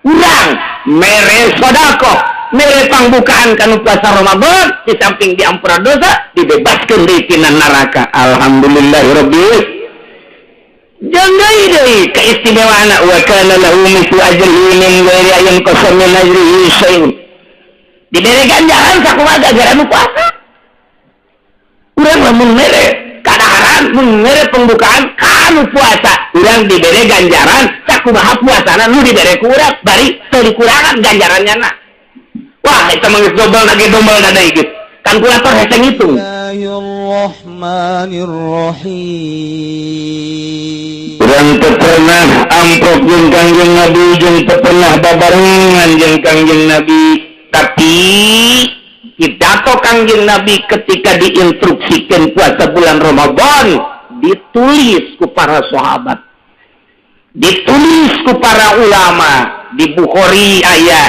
urang mere sodako mere pangbukaan kanu puasa Ramadan di samping diampura dosa dibebaskan dari tina neraka. Alhamdulillahirabbil jangai deui keistimewaan wa kana lahu mithlu ajrihi min ghairi ayyin qasam min ajrihi syai'un. Diberi ganjaran sakumaha gara-gara nu puasa. Urang lamun mere kadaharan mun mere pembukaan kanu puasa, urang diberi ganjaran sakumaha puasana nu diberi ku urang bari teu dikurangan ganjarannya na. Wah, eta mah geus dobel lagi dobel da deui gitu. Kalkulator hese ngitung. Bismillahirrahmanirrahim. Urang teu pernah amprok jeung Kangjeng Nabi jeung teu pernah babarengan jeung Kangjeng Nabi, tapi pidato Kangjeng Nabi ketika diinstruksikan puasa bulan Ramadan ditulis ku para sahabat, ditulis ku para ulama, di Bukhari aya,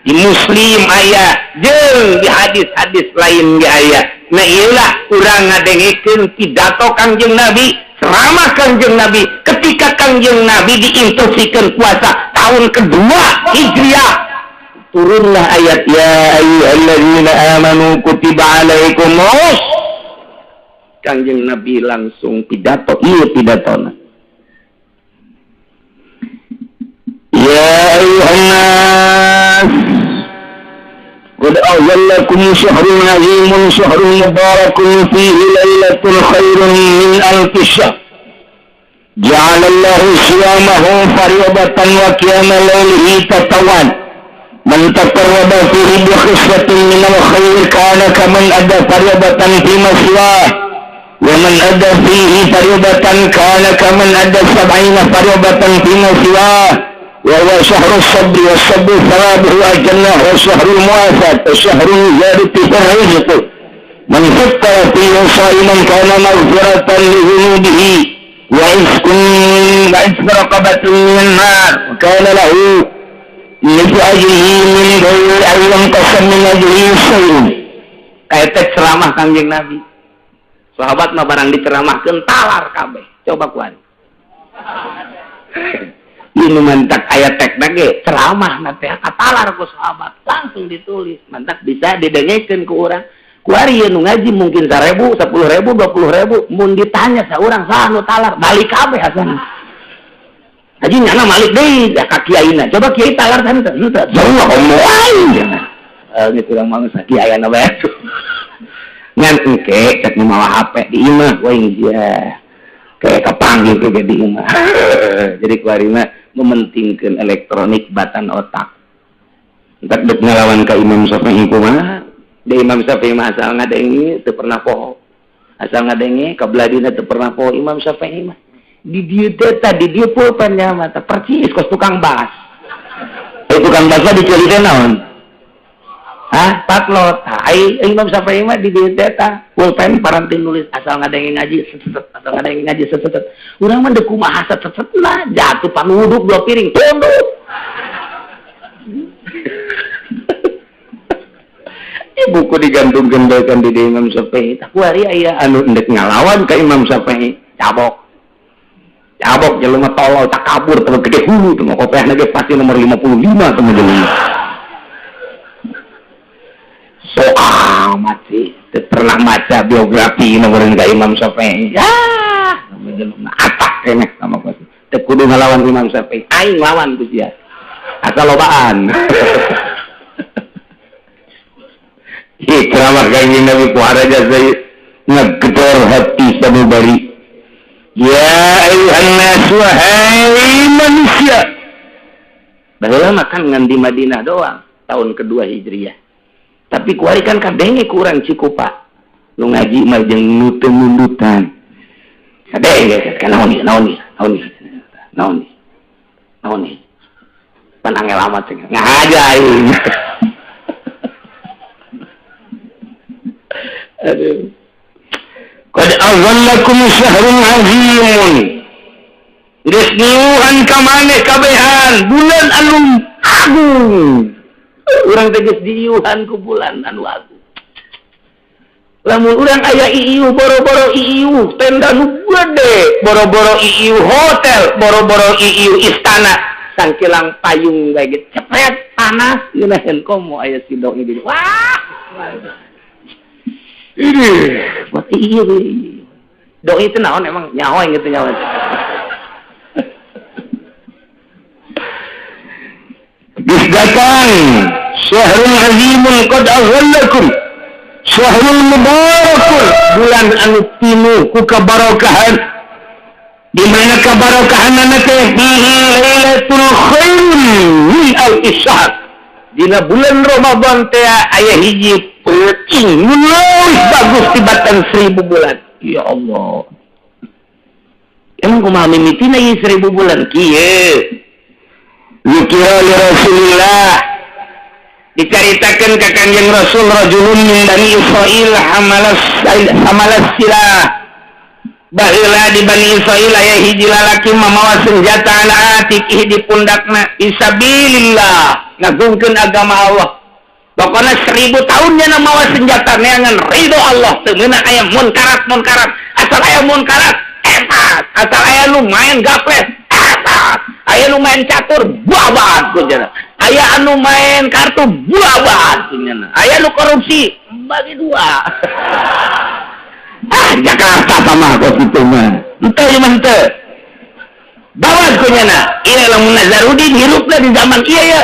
di Muslim aya, jeung di hadis-hadis lain ge aya. Nah ieulah urang ngadengikeun pidato Kangjeng Nabi, ceramah Kangjeng Nabi ketika Kangjeng Nabi diinstruksikan puasa tahun kedua Hijriah. Turunlah ayat ya ayyuhalladzina amanu kutiba alaikumus. Kangjeng Nabi langsung pidato, ieu pidatona. Ya ayyuhan nas qad awwallakum syahrun azimun syahrun mubarakun fihi lailatul khairun min alfi syahr. Ja'alallahu siyamahu fardatan wa qiyama lailihi tatawan. Man taqarraba fihi bi khisyatin min al-khair kana kaman adda fardatan fi maswah. Wa man adda fihi fardatan kana kaman adda 70 fardatan fi maswah. وهو شهر الصبر والصبر ثوابه الجنة وشهر المواساة وشهر زيادة في الرزق من فطر فيه صائما كان مغفرة لذنوبه وعتق رقبة من النار وكان له مثل أجره من غير أن ينقص من أجره شيء. Kayak ceramah Kangjeng Nabi, sahabat mah barang diceramahkeun talar kabeh. Coba kuan ini mantak ayat tekna ge ceramah nanti katalar ku sahabat langsung ditulis mantak bisa didengekeun ku urang ku ari nu ngaji mungkin 1.000 10.000 20.000 mun ditanya saurang saha nu talar balik kabeh asana haji nyana malik deui ka kiaina coba kiai talar kan henteu semua moal ini kurang mangsa kiaiana bae ngan engke cek mawa HP di imah we dia kayak kepanggil ke di imah jadi kuarina mementingkan elektronik batan otak. Entar dek ngelawan ke Imam Syafi'i kumaha? Di Imam Syafi'i mah asal ngadengi teu pernah poho. Asal ngadengi kabladina teu pernah poho Imam Syafi'i mah. Di dieu teh di dieu pulpen nya mah teh percis kos tukang bas. Tukang bas dicari teh naon? Hah? Patlot. Ai Imam Syafi'i mah di dieu teh pulpen paranti nulis asal ngadengi ngaji seset asal ngadengi ngaji seset. Urang mah deuk kumaha seset-sesetna jatuh panuduk 2 piring tunduk. Buku digantungkeun baekan di Imam Syafi'i. Tah kuari aya anu endek ngalawan ka Imam Syafi'i. Cabok jelema tolol takabur teu gede hulu teu kopehna ge pasti nomor 55 teu jelema. Soal mati pernah baca biografi nomornya ke Imam Syafi'i ya atak kene sama kuasa teu kudu ngalawan Imam Syafi'i aing lawan tuh sia asal lobaan ceramah Kangjeng Nabi puharaja saya ngegedor hati sanubari ya ayuhan nas wahai manusia baheula makan ngan di Madinah doang tahun kedua Hijriah. Tapi kuari kan kadenge kurang cikupa. Nu ngaji mah jeung nu teu mundutan. Kadenge kan naon ni. Pan angel amat sih. Ngaja aing. Aduh. Qad azallakum syahrun azimun. Geus niuhan ka maneh kabehan bulan anu agung. Urang tegas diiuhan ku bulan anu agung. Lamun urang aya iiu boro-boro tenda nu gede, boro-boro iiu hotel, boro-boro iiu istana. sangkilang payung bae gitu cepet panas ngeunaheun komo aya si doi di wah ini mati iya doi itu naon emang nyawa gitu nyawa bis datang syahrul azimun qad aghallakum syahrul mubarakun bulan anu pinuh ku kabarakahan di mana kabarakahan teh fihi lailatul khair min al-isyahr dina bulan Ramadan teh aya hiji peuting mulai bagus tibatan 1000 bulan ya Allah emang kumaha mimitina ieu 1000 bulan kieu zikra li Rasulillah dicaritakeun ka Kanjeng Rasul rajulun min Bani Israil hamalas silah baheula di Bani Israil aya hiji lalaki mamawa senjata ala atikih di pundakna fisabilillah ngagungkeun agama Allah pokona 1000 tahun nya mawa senjata neangan ridho Allah teu meunang aya munkarat asal aya munkarat epas asal aya nu main gaples epas aya nu main catur buabat kunjana aya anu main kartu buabat kunjana aya nu korupsi bagi dua Jakarta sama kok itu mah ente mah ente bawat kunjana ieu lamun Nazarudin hirupna di zaman ieu ya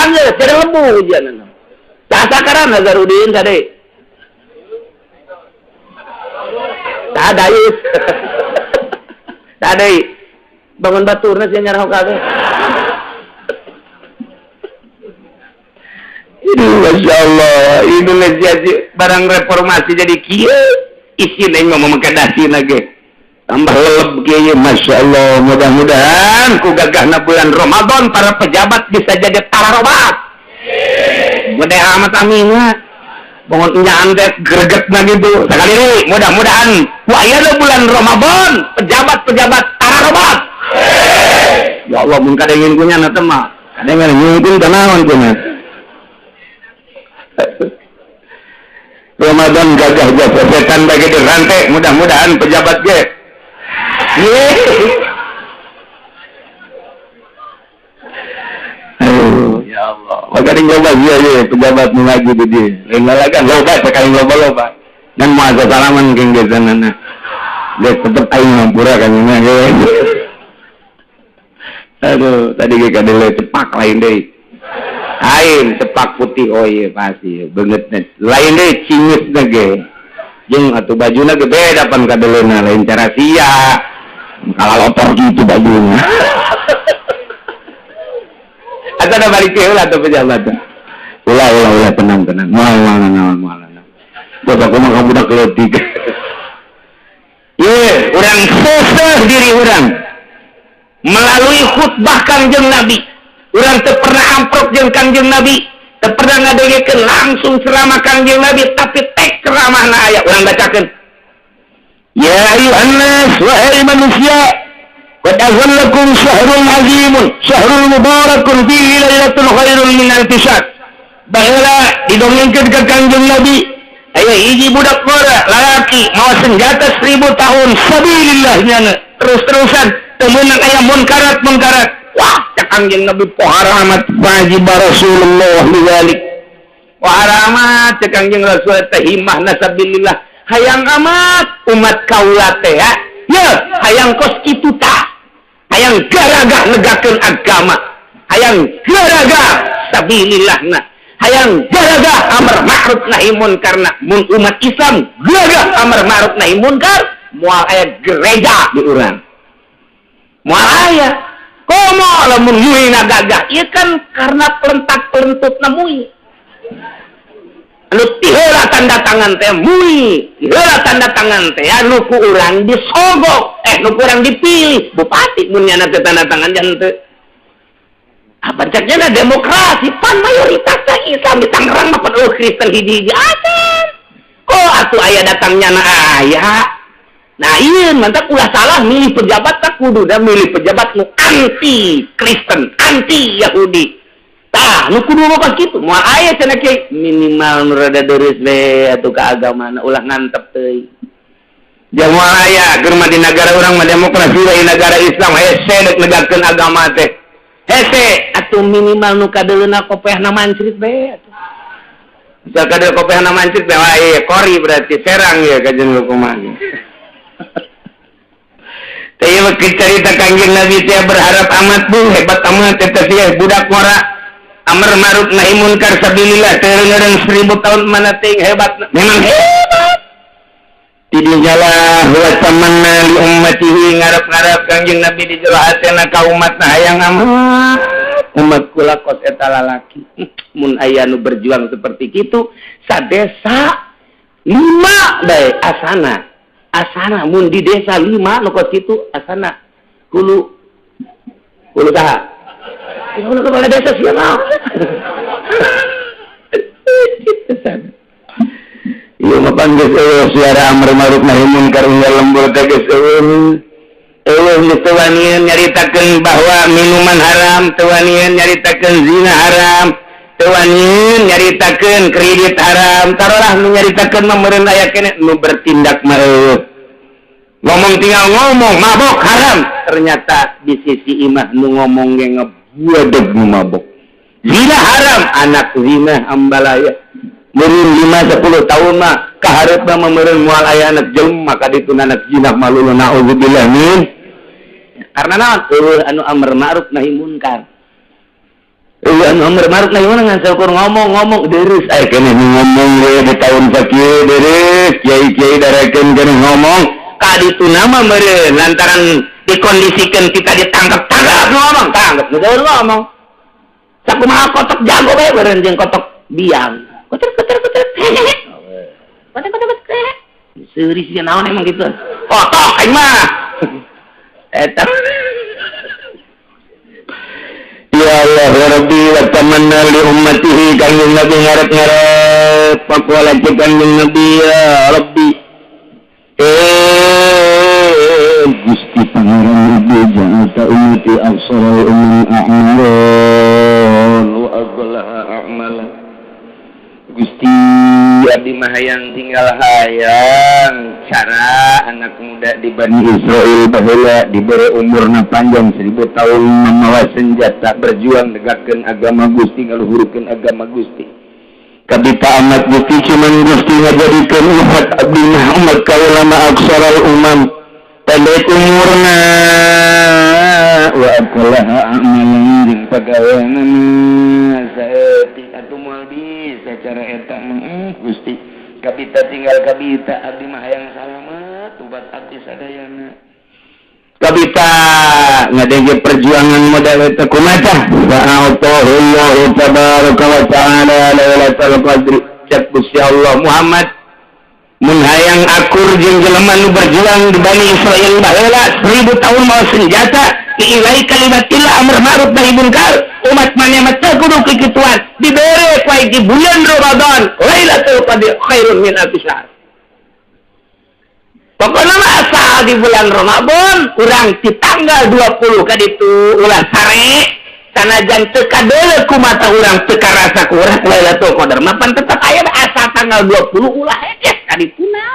anggeus teu lebu janana sasakaran Nazarudin tadi tadayus tadi bangun baturna sih nyarah kabeh ini Masya Allah ini jadi barang reformasi jadi kieu isi neng mau mengkedasi lagi tambah leleb kieu Masya Allah mudah-mudahan ku gagahna bulan Ramadan para pejabat bisa jadi tararobat mudah amat aminnya bangun nyaan teh greget gitu sekali ini mudah-mudahan wah iya bulan Ramadan pejabat tararobat ya Allah mun kadengin kunya na teh mah kadengin nyungkun tanawan kunya Ramadan gagah jasa setan bagi dirantai mudah-mudahan pejabat ge ya Allah makanya nyoba dia pejabat mengaji di lalagan loba sekali loba dan mau ada salaman keng gesanana dia tetep aing ngampura kan ini aduh tadi ge kadele cepak lain deui lain cepak putih oh iya pasti banget lain deh cingus nage jeung atuh bajuna ge beda pan kadeleuna lain cara sia kalau opor gitu bajunya atuh da balik heula atuh pejabat ulah tenang moal bos aku mah budak leutik ye urang seseh diri urang melalui khutbah Kanjeng Nabi urang teu pernah amprok jeung Kanjeng Nabi, teu pernah ngadengekeun langsung ceramah Kanjeng Nabi, tapi tek ceramahna aya urang bacakeun. Ya ayuhan nas wahai manusia, qad azallakum syahrul azimun, syahrul mubarakun fihi lailatul khairun min alfi syahr. Baheula didongengkeun ka Kanjeng Nabi, aya hiji budak gora lalaki mawa senjata 1000 tahun sabilillah nyana. Terus-terusan teu meunang aya munkarat. Wah, Kanjeng Nabi poharamat wajib Rasulullah liwalik. Poharamat Kanjeng Rasul teh himah nasabilillah. Hayang amat umat kaula teh ya. Ya, hayang kos kitu tah. Hayang garaga negakeun agama. Hayang garaga sabilillahna. Hayang garaga amar ma'ruf nahi munkarna. Mun umat Islam garaga amar ma'ruf nahi munkar, moal aya gereja di urang. Moal aya komo lamun mui na gagah ieu kan karena pelentak-pelentutna mui anu tiheula tanda tangan teh mui tiheula tanda tangan teh anu ku urang disogok nu ku urang dipilih bupati mun nya teh tanda tangan jan teu apa ceknya demokrasi pan mayoritasna Islam di Tangerang mah penuh Kristen hiji-hiji acan kok atuh aya datangnya na aya. Nah iya mantap ulah salah milih pejabat tak kudu dan milih pejabat nu anti Kristen, anti Yahudi. Tah nu kudu mah kitu. Moal aya cenah kieu minimal nu rada deres we atuh ka agamana ulah ngantep teuing. Jeung moal aya keur mah di negara urang mah demokrasi we negara Islam aya sedek negakeun agama teh. hese atuh minimal nu kadeleuna kopehna mancrit bae atuh. Misal kadel kopehna mancrit bae wae kori berarti serang ya kajen kumaha. Teh mah cerita Kangjeng Nabi teh berharap amat bu hebat amat teh teh budak mora amar ma'ruf nahi munkar sabilillah teureun 1000 tahun mana teh hebat memang hebat. Tidinyalah wa tamanna li ummatihi ngarep-ngarep Kangjeng Nabi di jero hatena ka umatna hayang amat umat kula kos eta lalaki mun aya nu berjuang seperti kitu sadesa 5 bae asana mun di desa 5 nu kos kitu asana hulu saha hulu kepala desa siapa iya mapan geus suara amar ma'ruf nahi munkar unggal lembur teh geus geus teuanian nyaritakeun bahwa minuman haram, teuanian nyaritakeun zina haram, teuanian nyaritakeun kredit haram, taruhlah nu nyaritakeun mah meureun aya keneh nu bertindak mah ngomong tinggal ngomong mabok haram, ternyata di sisi imah nu ngomong ge ngebuadeg nu mabok. Zina haram, anak zina ambalaya. Meureun 5-10 tahun mah kahareupna mah meureun moal aya anak jelema ka ditu anak zina malulu naudzubillah min. Karena naon? Anu amar ma'ruf nahi munkar. Anu amar ma'ruf nahi munkar ngan saukur ngomong deureuss aya keneh ngomong we di taun sakieu deureuss kiai-kiai darekeun keneh ngomong ka ditu mah meureun lantaran dikondisikeun kita ditangkap ngomong tangkap ngomong. Sakumaha kotok jago we meureun jeung kotok biang. Kotor. Seuri sih naon emang gitu. Kotok aing mah. Eta. Ya Allah ya Rabbi wa tamanna li ummatihi Kangjeng Nabi ngarep-ngarep pakuala Kangjeng Nabi ya Rabbi. Gusti Pangeran Ibu jangan ta ummati absara a'malan wa aghlaha a'malan. Gusti abdi mah hayang tinggal hayang cara anak muda di Bani Israel baheula diberi umurna panjang 1000 tahun mamawa senjata berjuang negakkeun agama Gusti ngaluhurkeun agama Gusti. Kabita amat Gusti cuman Gusti ngajadikeun umat abdi mah umat kaula mah aksarul umam pendek umurna wa aqlaha amalan jeung pagaweana saeutik atuh moal bisa cara eta Gusti kabita tinggal kabita abdi mah hayang salamet ubat abdi sadayana kabita ngadenge perjuangan modal eta kumaha sa'allahu tabaraka wa ta'ala lailatul qadri cek Gusti Allah Muhammad mun hayang akur jeung jelema nu berjuang di Bani Israil baheula 1000 tahun mau senjata diilai kalimatillah amar ma'ruf nahi munkar umat maneh mah teu kudu kikituan dibere ku di bulan Ramadan Lailatul Qadar khairun min alfi syahr. Pokona mah asal di bulan Ramadan urang di tanggal 20 ka ditu ulah sare sanajan teu kadeuleu ku mata urang teu karasa ku urang Lailatul Qadar mah pan tetep aya asal tanggal 20 ulah ekes ka dituna.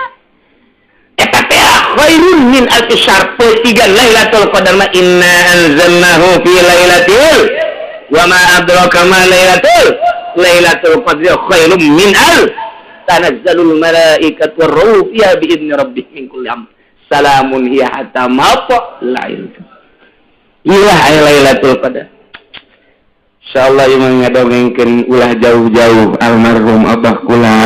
Eta teh khairun min alfi syahr tiga Lailatul Qadar ma inna anzalnahu fi lailatul wa ma adraka ma lailatul qadri khairun min tanazzalul malaikatu war ruh fiha bi idzni rabbih min kulli amr salamun hiya hatta matla'il ilah lailatul qadar. Insyaallah ieu ngadongengkeun ulah jauh-jauh almarhum abah kula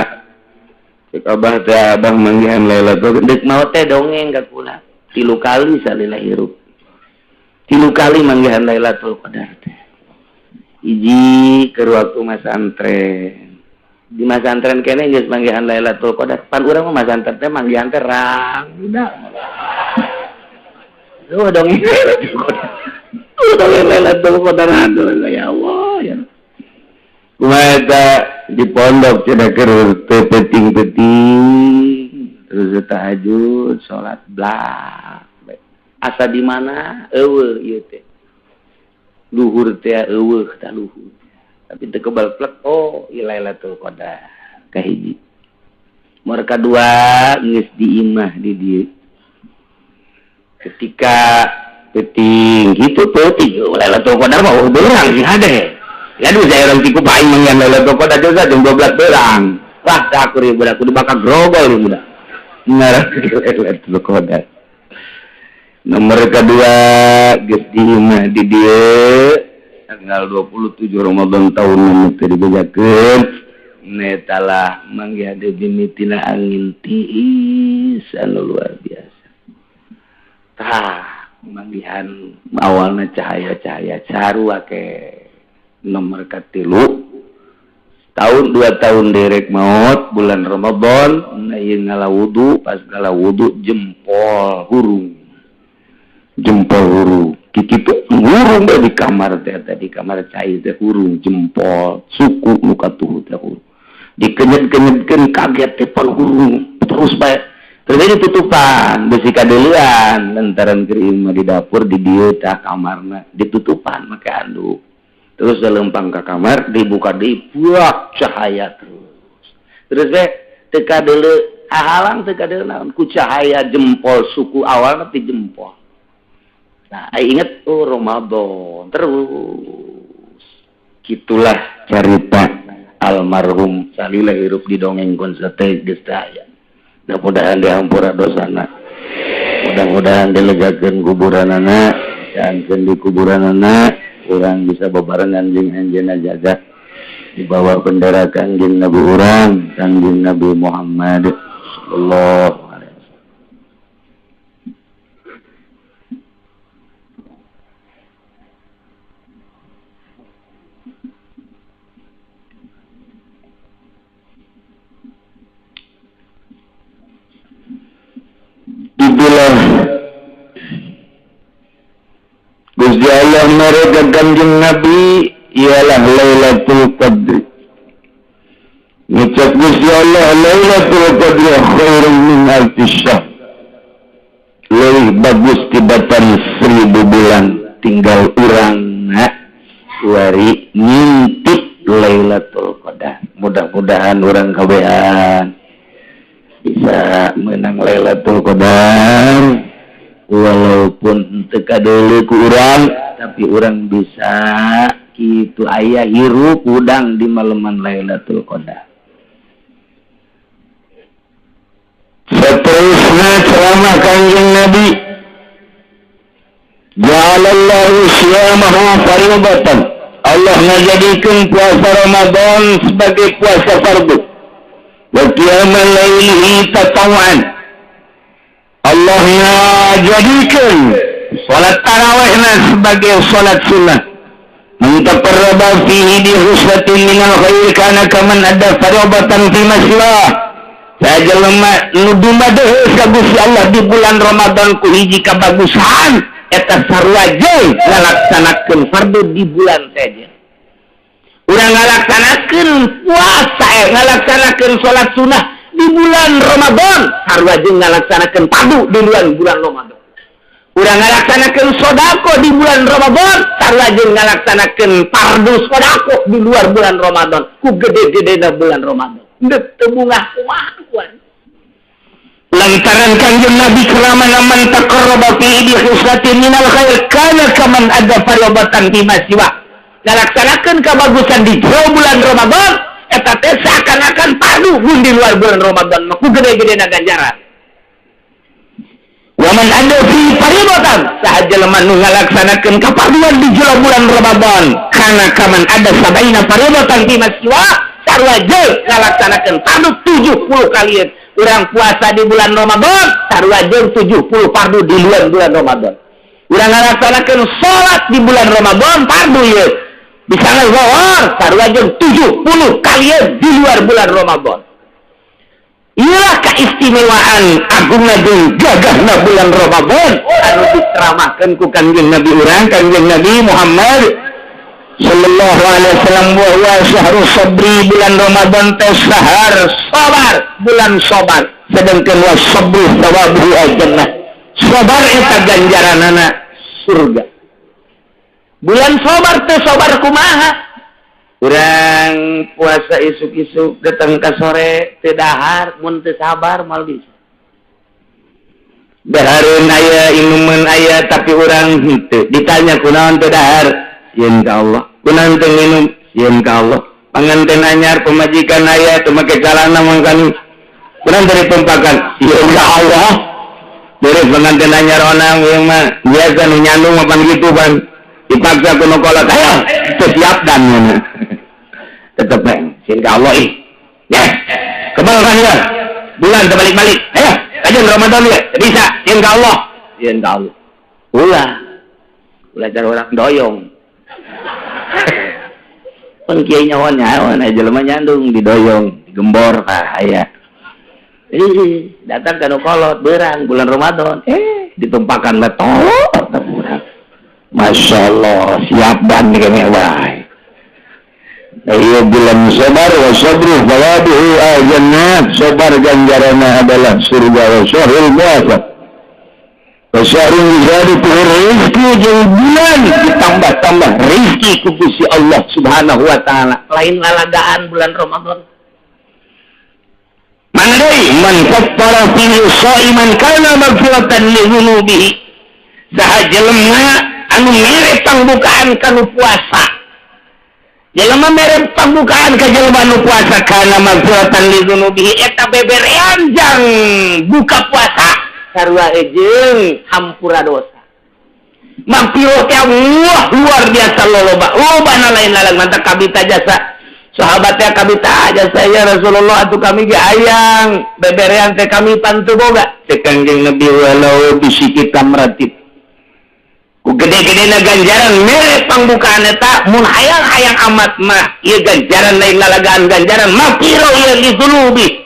cek abah teh abah manggihan lailatul qadar deuk maot teh dongeng ka kula 3 kali salila hirup 3 kali manggihan lailatul qadar teh. Iji ke waktu masantren di masantren kene geus manggihan Lailatul Qadar pan urang mah masantren teh manggihan teh rang budak lu dong Lailatul Qadar aduh ya Allah ya kumaha di pondok cenah keur teu penting-penting terus tahajud salat blak asa di mana eueuh ieu teh luhur teh eueuh tah luhur tapi teu kebal plek oh Lailatul Qadar kahiji mor kadua geus diimah di dieu ketika penting gitu penting Lailatul Qadar mah berang sih ada ya aduh saya orang tiku paling mengian Lailatul Qadar juga jam 12 berang wah tak aku budak kudu bakal grogol budak ngarang Lailatul Qadar nomor kedua geus diimah di dieu tanggal 27 Ramadan tahun nu teu dibejakeun netalah manggiade bimitina angin tiis anu luar biasa tah manggihan awalna cahaya-cahaya sarua ke nomor katilu tahun 2 tahun derek maot bulan Ramadan ieu ngala wudu pas ngala wudu jempol hurung kikitu hurung di kamar teh di kamar cai teh hurung jempol suku nu katuh teh hurung dikenyet-kenyetkeun kaget teh pan hurung terus bae terjadi tutupan besi kadeulean lantaran keur di dapur di dieu tah kamarna ditutupan make anduk terus lempang ka kamar dibuka deui buak cahaya terus bae teu kadeuleu hahalang teu kadeuleu naon ku cahaya jempol suku awalna ti jempol. Nah, ingat Ramadan terus. Gitulah cerita almarhum salila hirup di dongengkeun sateuy geus daya. Mudah-mudahan diampura dosana. Mudah-mudahan dilegakeun kuburanana, jangan di kuburanana urang bisa bebarengan jeung anjeunna jaga di bawah bendera Kangjeng Nabi urang, Kangjeng Nabi Muhammad sallallahu itulah Gusti Allah mereka Kanjeng Nabi ialah Lailatul Qadar. Ngucap Gusti Allah Lailatul Qadar khairun min alfi syahr. Lebih bagus tibatan 1000 bulan tinggal urang wari ngintip Lailatul Qadar. Mudah-mudahan urang kabehan bisa menang Lailatul Qadar walaupun teu kadeuleu ku urang tapi urang bisa kitu aya hirup udang di maleman Lailatul Qadar. Seterusnya ceramah Kanjeng Nabi ja'alallahu syiyamahu fardatan. Allah ngajadikeun puasa Ramadan sebagai puasa fardu. Wa qiyamal laili tatawuan. Allah ngajadikeun salat tarawihna sebagai salat sunnah. Mantaqarraba fihi bi husnatin minal khair kana kaman ada fardatan fi masjid. Sajelema nu dumadeus ka Gusti Allah di bulan Ramadan ku hiji kabagusan eta sarua jeung ngalaksanakeun fardu di bulan saja. Urang ngalaksanakeun puasa ngalaksanakeun salat sunah di bulan Ramadan sarua jeung ngalaksanakeun fardu di bulan Ramadan. Urang ngalaksanakeun sedekah di bulan Ramadan sarua jeung ngalaksanakeun fardu sedekah di luar bulan Ramadan ku gede-gedena bulan Ramadan. Ndek teu bungah kumaha lantaran Kanjeng Nabi keramana man taqarraba fi husnatin minal khair kana kaman ada farobatan fi masjiwa ngalaksanakeun kabagusan di bulan Ramadan eta teh seakan-akan fardu mun di luar bulan Ramadan mah ku gede-gedena ganjaran. Wa man ada fi farobatan sahaja lemah nu ngalaksanakeun kafarduan di bulan Ramadan kana kaman ada sabaina farobatan fi masjiwa sarua jeung ngalaksanakeun fardu 70 kalian. Urang puasa di bulan Ramadan sarua jeung 70 fardu di luar bulan Ramadan. Urang ngalaksanakeun salat di bulan Ramadan fardu ye. Bisa zuhur sarua jeung 70 kalian di luar bulan Ramadan. Iyalah keistimewaan agungna jeung gagahna bulan Ramadan anu diteramahkeun ku Kanjeng Nabi urang Kanjeng Nabi Muhammad sallallahu alaihi wasallam wa syahrul sabri bulan Ramadan teh sahar sabar bulan sabar sedangkan wa sabru thawabu al-jannah sabar eta ganjaranana surga. Bulan sabar teh sabar kumaha urang puasa isuk-isuk datang ka sore teu dahar mun teu sabar mal bisa Behareun aya inuman aya tapi urang henteu ditanya kunaon teu dahar sieun ka Allah kunaon teu minum sieun ka Allah panganten anyar pemajikan aya teu make calana mangkani kunaon teu ditumpakan sieun ka Allah beres panganten anyar onang ieu mah biasa nu nyandung mah pan kitu pan dipaksa kuno kolot ayo teu siap dan tetep sieun ka Allah ih ya kebal kan ya bulan terbalik-balik ayo kajian Ramadan ya bisa sieun ka Allah sieun ka Allah ulah cara orang doyong pun kiai nyawan nyawan aja jelema nyandung didoyong digembor aya datang ka nu kolot beurang bulan Ramadan ditumpakan betul Masya Allah siap dan kene wae ayo bulan sabar wa sabru bawaduhu ajannat sabar ganjarannya adalah surga wa syahrul puasa Wasyarul jadi rezeki jeung bulan ditambah-tambah rezeki ku Gusti Allah Subhanahu wa taala. Lain lalagaan bulan Ramadan. Mana deui man kaffara fi sha'iman kana maghfiratan li dzunubihi. Saha jelema anu mere pangbukaan kanu puasa. Jelema mere pangbukaan ka jelema anu puasa kana maghfiratan li dzunubihi eta beberean jang buka puasa. Sarua ejeng hampura dosa. Mampiro teh luar biasa loba na lain lalang mantap kabita jasa. Sahabatnya kabita jasa ya Rasulullah atuh kami ge ayang beberean teh kami pantu boga. Teh Kangjeng Nabi walau bisikit kamratib. Ku gede-gedena ganjaran mere pangbukaan eta mun hayang-hayang amat mah ieu ganjaran lain lalagaan ganjaran mampiro ieu li dzulubi.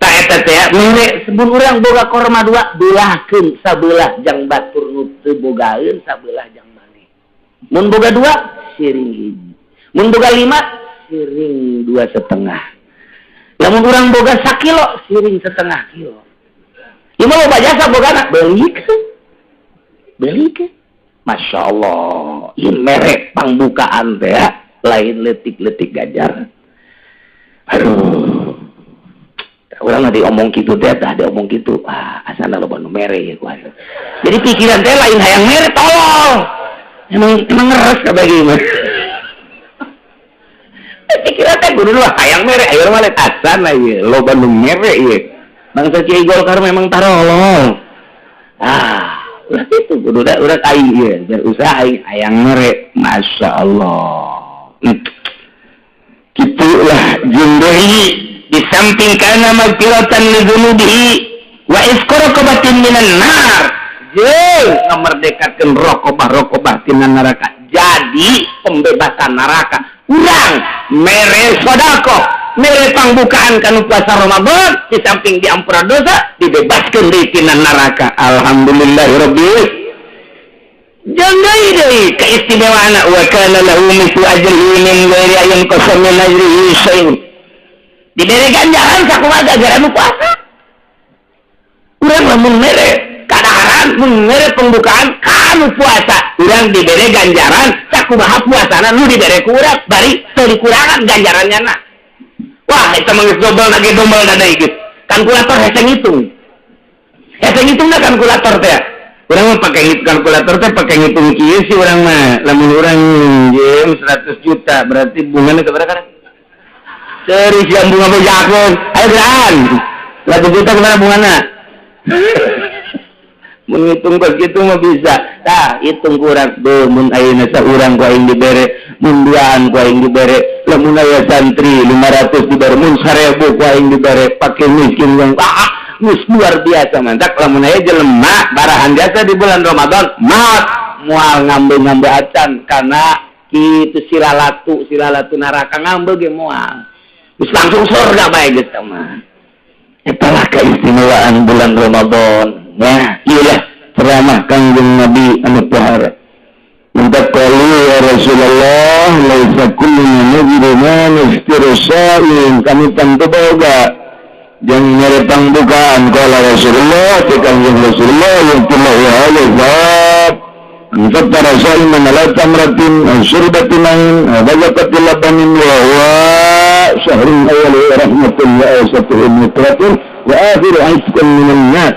Eta teh mere sebun urang boga korma dua belahkeun sabelah jang batur nu teu bogaeun sabelah jang maneh. Mun boga dua siring hiji. Mun boga 5 siring 2,5. Lamun urang boga 1 kilo siring 1/2 kilo. Ieu mah loba jasa bogana beulikeun. Masya Allah. Ieu mere pangbukaan teh lain leutik-leutik gajar. Aduh. Orang ada omong gitu teh, ada omong gitu, asana loba nu mere ya kuari. Jadi pikiran teh lain hayang mere tolong. Emang ngeres kabagi mah. Pikiran teh kudu hayang mere, ayeuna mah asana ieu, loba nu mere ieu. Bangsa Kiai Golkar memang tarolong. Ulah itu kudu da urang aing ieu, biar usaha aing hayang mere, Masya Allah. Kitulah jeung deui di samping kana magfiratan li dzunubihi wa isqaraqabatin minan nar jeung ngamerdekakeun raqabah tina neraka jadi pembebasan neraka urang mere sedekah mere pangbukaan kana puasa Ramadan di samping diampura dosa dibebaskeun deui tina neraka alhamdulillahirabbil jangai deui kaistimewaana wa kana lahu mithlu ajrihi min ghairi ayyin qasam min ajrihi syai'un diberi ganjaran sakumaha gara-gara nu puasa. Urang lamun mere kadaharan mun mere pembukaan kanu puasa, urang diberi ganjaran sakumaha puasana nu diberi ku urang bari teu dikurangan ganjarannya na. Wah, eta mah geus dobel lagi dobel da deui geus. Kalkulator hese ngitung. Hese ngitungna kalkulator teh. Urang mah pake kalkulator teh pake ngitung kieu sih urang mah. Lamun urang njem 100 juta berarti bungana sabaraha? Seri siang bunga bejakun, ayo geran. Lagu kita kemana bungana? Menghitung begitu mah bisa. Tah, hitung kurang tuh. Mun ayeuna saurang ku aing dibere, mun duaan ku aing dibere. Lamun aya santri 500 dibere, mun 1000 ku aing dibere. Pakai miskin yang geus luar biasa mantap. Lamun aya jelema barahan jasa di bulan Ramadan, mat moal ngambe-ngambe acan kana kitu silalatu neraka ngambe ge moal. Terus langsung surga baik gitu mah. Itulah keistimewaan bulan Ramadan. Ya, iyalah ceramah Kangjeng Nabi anu tahara. Minta qalu ya Rasulullah, laisa kullu nabiyyun man istirsain kami tentu boga. Jangan nyari pangbukaan qala Rasulullah, Kangjeng Rasulullah yang telah wahai Anfat para sa'iman ala tamratin surbatin main wajakatil labanin wa syahrun awal rahmatin wa asatuhu mitratun wa akhiru aitkan minan nas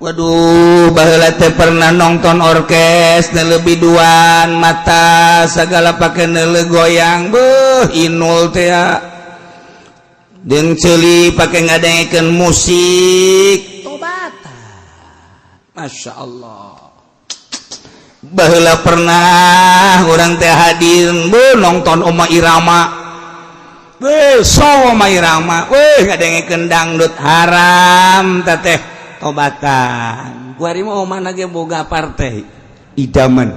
Waduh baheula teh pernah nonton orkes lebih duaan mata segala pakai goyang inul teh jeung ceuli pakai ngadengkeun musik tobatan Masya Allah baheula pernah urang teh hadir nonton Oma Irama so Oma Irama ngadengkeun dangdut haram teh tobatan kuari mah mana ge boga partai idaman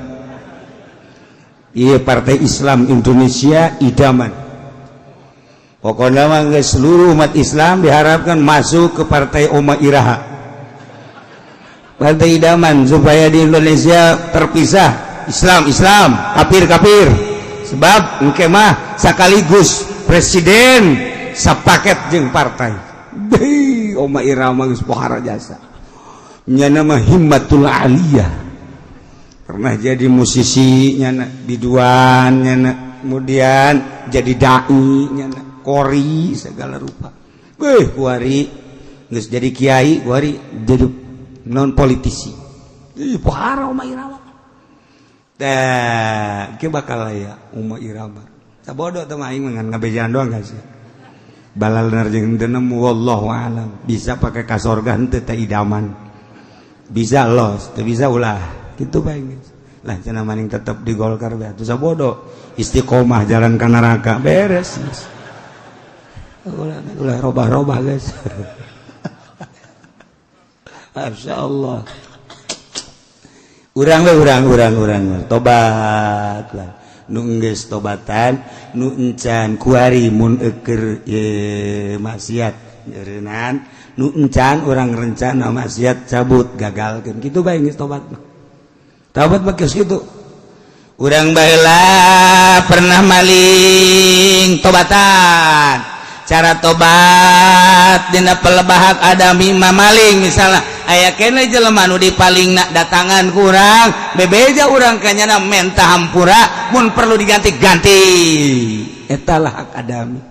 iya partai Islam Indonesia idaman pokoknya mah seluruh umat Islam diharapkan masuk ke partai Oma Iraha partai idaman supaya di Indonesia terpisah Islam kafir sebab engke mah sekaligus presiden sapaket jeung partai Oma Irama geus pohara jasa nya nama Himmatul Aliyah pernah jadi musisi nyana biduan nyana kemudian jadi dai nyana kori segala rupa kuari geus jadi kiai kuari jadi non politisi pohara Oma Irama tah ke bakal aya Oma Irama sabodo teh mah aing ngan ngabejaan doang guys balal jeung teu nemu wallahu alam bisa pakai ka sorga henteu teh idaman bisa los teu bisa ulah kitu bae lah cenah maning tetep di Golkar bae atuh sabodo istiqomah jalan ka neraka beres ulah robah-robah guys masyaallah urang tobat lah nu geus tobatan nu encan kuari mun eukeur maksiat nyeureunnan nu encan urang rencana maksiat cabut gagalkeun kitu bae geus tobat mah geus kitu urang baheula pernah maling tobatan cara tobat dina pelebahak adami mamaling misalnya aya keneh jelema nu dipalingna datangan kurang bebeja urang kanyana menta hampura mun perlu diganti-ganti eta lah hak adami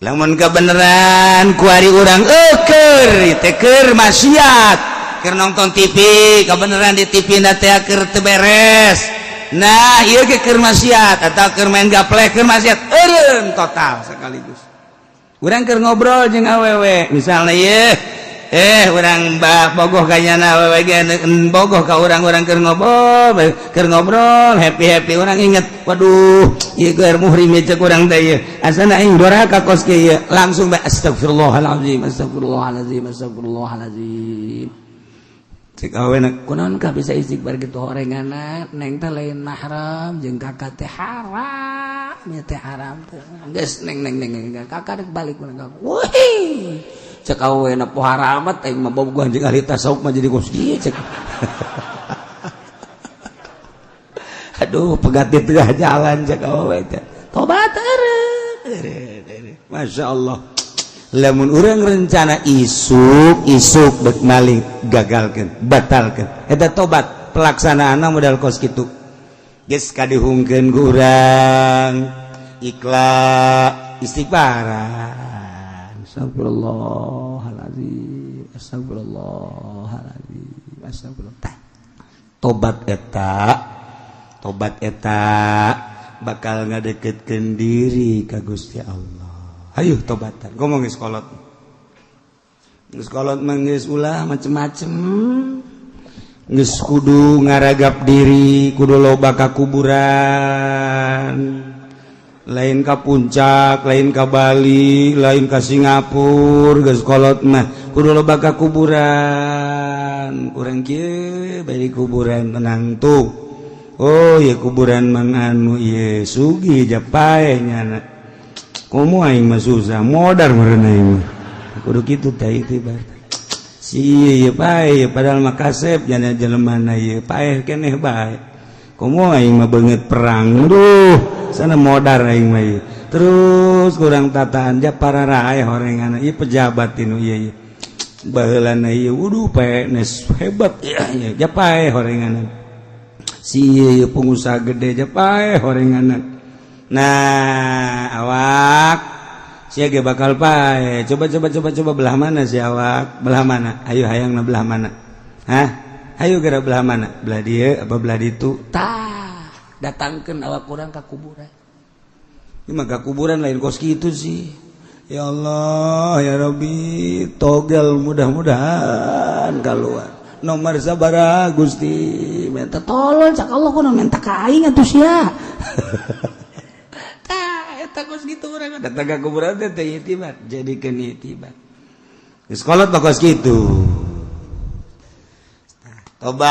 lamun kabeneran kuari urang keur teh keur maksiat keur nonton TV kabeneran di TV na teh keur teu beres nah ieu ge keur maksiat atawa keur main gaplek keur maksiat eureun total sekaligus urang keur ngobrol jeung awewe misalna ieu urang bogoh kanyana awewe ge bogoh ka urang-urang keur ngobrol happy urang inget waduh ieu keur muhrim ceuk urang teh ieu asana aing doraka kos ge ieu langsung bae astagfirullahalazim cek awena kunaon ka bisa istighfar gitu horengana neng teh lain mahram jeung kakak teh haram nya teh haram teh geus neng kakak rek balik urang wih cek awena pohara amat aing mah bobogohan jeung ahli tasawuf mah jadi kos ieu cek aduh pegat di tengah jalan cek awe teh tobat eureun masyaallah lamun urang rencana isuk bek maling gagalkeun batalkeun eta tobat pelaksanaanna modal kos kitu geus kadihungkeun ku urang ikhlas istighfaran astagfirullahalazim tobat eta bakal ngadeketkeun diri ka Gusti Allah. Ayo tobatan, ngomong geus kolot mah geus ulah macem-macem, geus kudu ngaragap diri, kudu loba ka kuburan, lain ka puncak, lain ka Bali, lain ka Singapura, geus kolot mah kudu loba ka kuburan, urang kieu bari kuburan tenang tuh, oh ya kuburan mang anu ieu sugih japae nyana. Komo aing mah susah modar meureun aing mah kudu kitu teh itibar si ieu bae padahal mah kasep nya jelemana ieu paeh keneh bae komo aing mah beungeut perang duh sana modar aing mah ieu terus kurang tataan ja pararae horengan ieu pejabat tinu ieu baheulana ieu wuduh PNS hebat ieu ja paeh horengan si ieu pengusaha gede ja paeh horengan. Nah awak Siaga bakal pae. Coba belah mana si awak? Belah mana? Ayo hayangna belah mana? Hah? Ayo geura belah mana? Belah dieu apa belah ditu? Tah, datangkeun awak urang ka kuburan. Ieu mah ka kuburan lain kos kitu sih. Ya Allah, ya Rabbi, togel mudah-mudahan keluar. Nomor sabaraha Gusti? Minta tolong cak Allah kudu minta ka aing atuh sia. Takut gitu orang datang ke kuburan teh itibar jadikeun itibar geus kolot bakos kitu tobat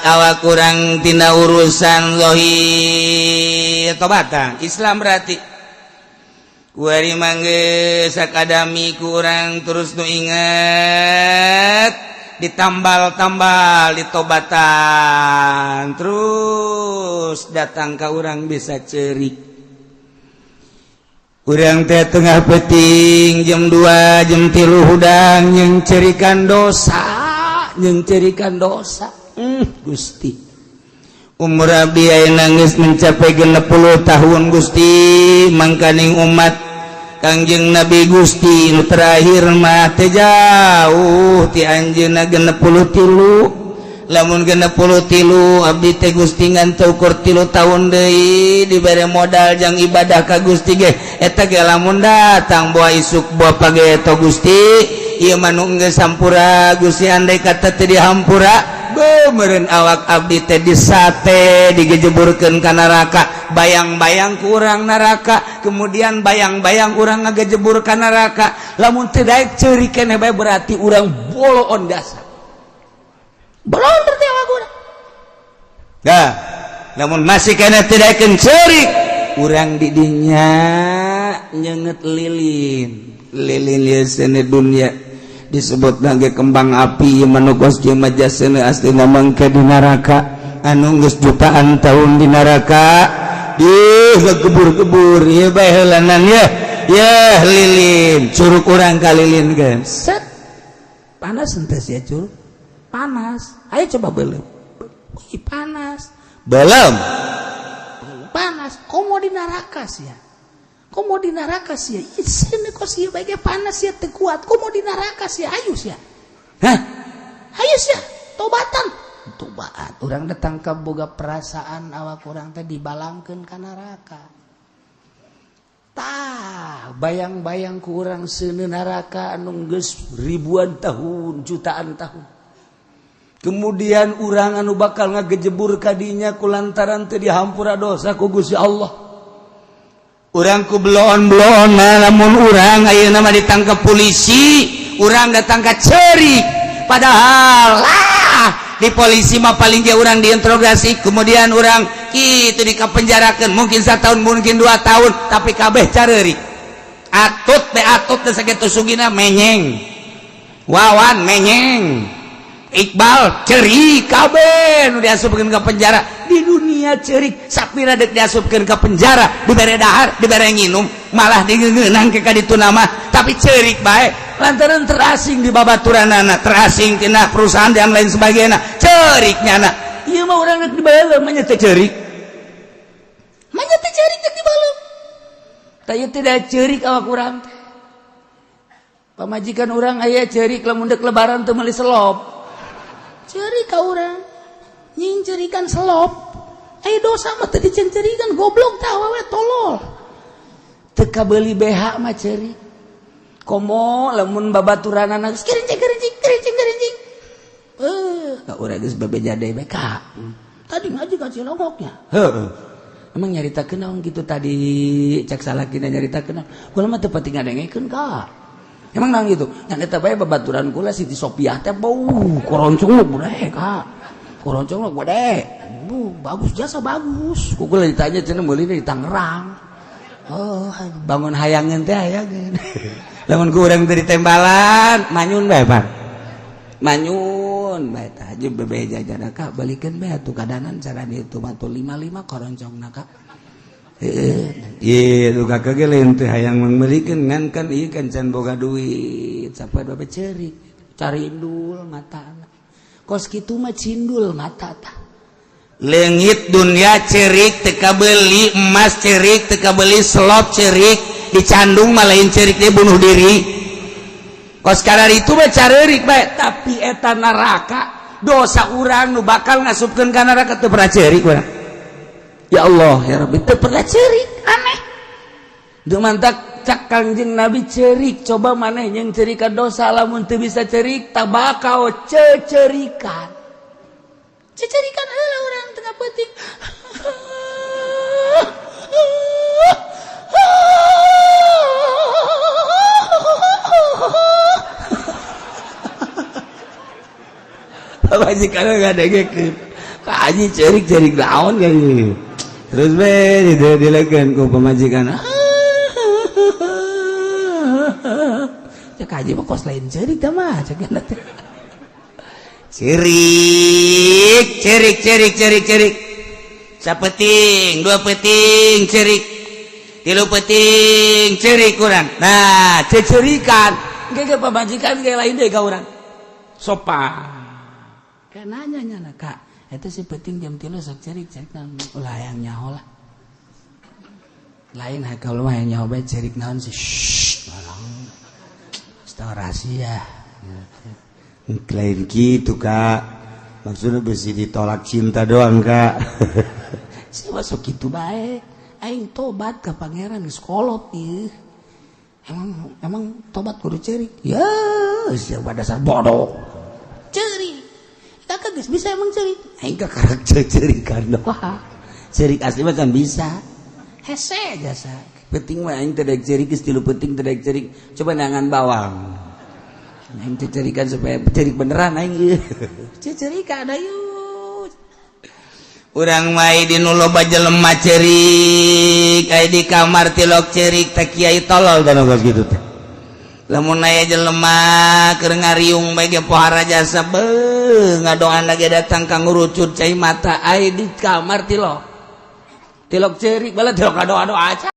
awak kurang tina urusan zahir tobatan Islam berarti kuari mangge sakadami kurang terus nu inget ditambal-tambal ditobatan terus datang ke orang bisa cerik urang teh tengah peting jam 2 jam 3 hudang yang cerikan dosa Gusti umur abdi ayeuna geus mencapai 60 tahun Gusti mangkaning umat Kangjeng Nabi Gusti nu terakhir mah teh jauh ti anjeunna 63 lamun 63 abdi teh Gusti ngan teu ukur 3 tahun deui dibere modal jang ibadah ka Gusti ge eta ge lamun datang boa isuk boa page to Gusti ieu mah nu geus sampura Gusti andai kata teu dihampura meureun awak abdi teh disate digejeburkeun ka neraka bayang-bayang ku urang neraka kemudian bayang-bayang urang ngagejebur ka neraka lamun teu daek ceurik keneh bae berarti urang boloon dasar boloon berarti awak urang dah lamun masih keneh teu daekeun ceurik urang di dinya nyeungeut lilin ieu seni dunya disebut lagi kembang api manugos jeung majasna astina mangke di neraka anu geus jutaan tahun di neraka gebur-gebur ieu bae heulanan ya lilin curug urang ka lilin geus set panas henteu sia curug panas ayo coba beuleum panas belum panas komo di neraka sia komo di neraka sia isine kos ieu bae panas sia teu kuat komo di neraka sia ayo sia hah ayo sia tobatan tobat urang datang ka boga perasaan awak urang teh dibalangkeun ka neraka tah bayang-bayang ku urang seuneu neraka anu geus ribuan tahun jutaan tahun kemudian urang anu bakal ngagejebur ka dinya kulantaran teu dihampura dosa ku Gusti Allah urang ku bloon-bloon lamun urang ayeuna mah ditangkap polisi urang datang ka ceurik padahal di polisi mah paling ge urang diinterogasi kemudian urang kitu dikapenjarakeun mungkin 1 tahun mungkin 2 tahun tapi kabeh careurik atut teh sakitu sugina menyeng wawan menyeng Iqbal ceurik kabeh nu diasupkeun ka penjara di dunia ceurik sapira deuk diasupkeun ka penjara dibere dahar dibere nginum malah digeungeunang ke ka ditu nama tapi ceurik bae lantaran terasing di babaturanana terasing tina perusahaan dan lain sebagainya ceuriknya na ieu mah urang rek dibaleum mah nya teh ceurik rek dibaleum tah ieu teh da ceurik awak urang teh pamajikan urang aya ceurik lamun deuk lebaran teu meuli selop ceurik ka urang nying ceurikan selop aya dosa mah teu diceurikan goblok tah awewe tolol teu kabeuli BH mah ceurik komo lamun babaturanana geus kerincing ka urang geus babejade bae ka tadi ngaji ka Cilongoknya heueuh emang nyaritakeun naon kitu tadi cak salakina nyaritakeun kula mah teu pati ngadengekeun ka emang naon kitu nya eta bae babaturan kula Siti Sopiah teh koroncong budek ka koroncong budek bagus jasa bagus ku kula ditanya cenah meuli di Tangerang oh bangun hayangeun teh hayangeun lamun ku urang teh ditembalan manyun bae Pak manyun bae tah jeung bebeja jana ka balikeun bae atuh kadanan cara ditu mah 55 koroncongna ka ieu kakak ge lain teh hayang meulikeun ngan kan ieu kan can boga duit sapoe bae ceurik carindul matana kos kitu mah cindul mata tah Lengit dunia cerik teka beli emas cerik teka beli slop cerik dicandung malain cerik dia bunuh diri kos kadar itu mah carerik bae tapi eta neraka dosa urang nu bakal ngasupkeun ka neraka teu pernah cerik urang ya Allah ya Rabbi teu pernah cerik aneh deuk mantak cak Kangjeng Nabi cerik coba maneh yang cerika dosa lamun teu bisa cerik tabakao cecerikan cecerikan adalah orang tengah peting majikan nggak ada gitu kaji cerik naon kayak gitu terus dilakukan ku pemajikan ya kaji mah kos lain cerik dah mah cekan nanti cerik sapeting 2 peting cerik 3 peting cerik kurang nah cecerikan ge pemajikan ge lain deh ka urang sopan kan nanya kak eta si peting jam 3 sok cerik ulah yang nyaho lah lain kalau mah yang nyaho bae cerik naon sih barang rahasia lain gitu kak maksudnya besi ditolak cinta doang kak sih masuk gitu baik aing tobat ke pangeran sekolot ya emang tobat kudu cerik ya siapa dasar bodoh cerik kakak guys bisa emang cerik aing ke karakter cerik kan cerik asli mah kan bisa hese jasa penting mah aing tedek cerik istilu penting tedek cerik coba nangan bawang aing cecerikan supaya cerik beneran aing cecerikan ayo urang mai di nu loba jelema cerik aya di kamar tilok cerik teh kiai tolol dan geus kitu teh lamun aya jelema keur ngariung bae ge pohara jasa beuh ngadoana ge datang ka ngurucut cai mata aya di kamar tilok cerik bala tilok ado-ado aja